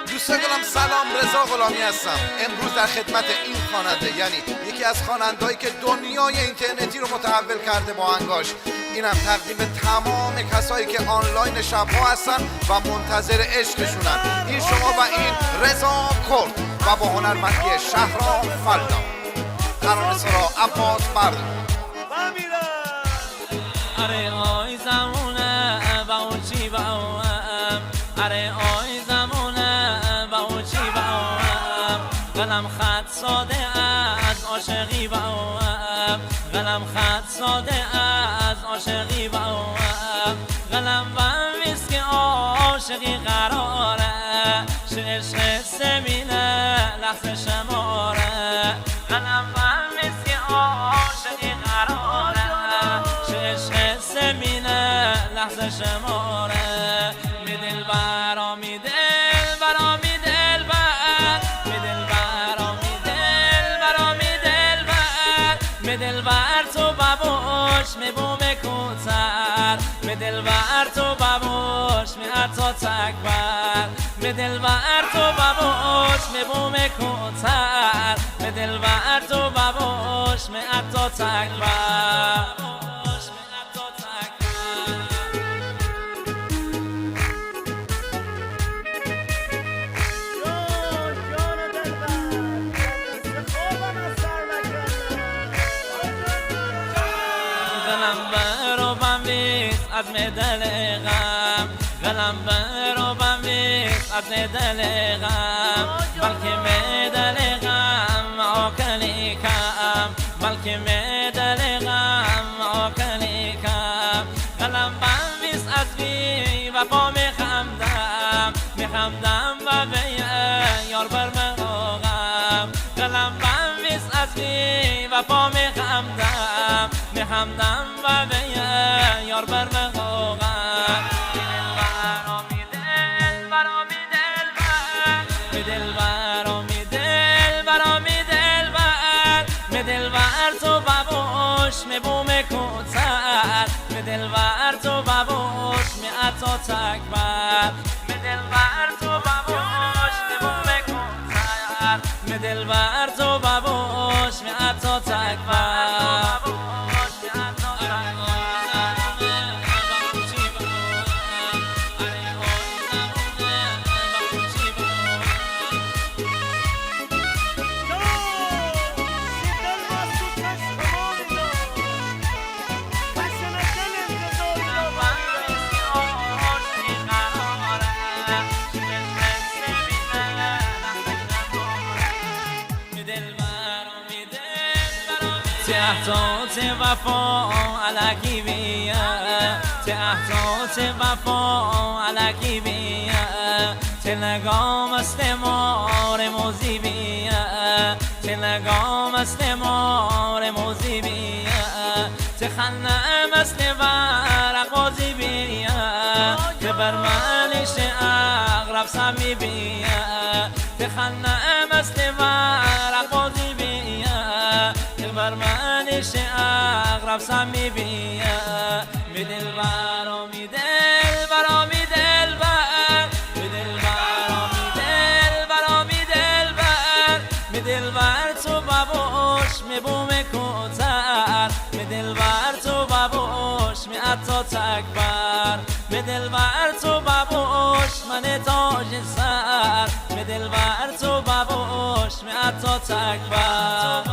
دوست گلم سلام، رضا غلامی هستم. امروز در خدمت این خواننده، یعنی یکی از خواننده‌هایی که دنیای اینترنتی رو متحول کرده با انگاش. اینم تقدیم تمام کسایی که آنلاین شب‌ها هستن و منتظر عشقشونن. این شما و این رضا کرد و با هنرمندی شهرام فلدا، ترانه سرا عباس مردم. اره آی زمونه با اون چی با اون، اره آی زمونه با اون چی با اون، قلم خط ساده از عاشقی با اون، قلم خط ساده از عاشقی با اون، قلم بنویس که عاشقی قراره، عشق سمینه لحظه شماره، قلم بنویس که عاشقی قراره، عشق سمینه لحظه شماره. می دل برا می دل برا می دل بر، می دل برا می دل برا می دل بر، می دل بر تو بابوش می بوم کوتر، می دل بر تو بابوش می عطا تکبر، می دل بر تو بابوش می بوم کوتر، می دل بر تو بابوش می عطا تکبر. از مدل غم قلم برو بمیز از مدل غم، بلکه مدل غم آکنی کم، بلکه مدل غم آکنی کم، قلم بمیز از بی وفا میخندم، میخندم و به یار بر مقام، قلم بمیز از بی وفا میخندم، میخندم و به یار بر مقام. تو بابوش می بوم کوتر، می دلبر تو بابوش می عطا تکبر، می دلبر تو بابوش می بوم کوتر، می دلبر تو بابوش می عطا تکبر. تحت وفا علکی بیا، تحت وفا علکی بیا، تلگام است مار موزی بیا، تلگام است مار موزی بیا، تخنم است ورق بازی بیا، تبرمنش اغرب سمی بیا، تخنم است ورق بازی بیا، تبرمنش اغرب سمی بیا، می دل برا می دل برا می دل بر، می دل برا می دل برا می دل بر، می دل بر تو بابوش می بوم کوتر، می دل بر تو بابوش می عطا تکبر، می دل بر تو بابوش من تاج سر، می دل بر تو بابوش می عطا تکبر.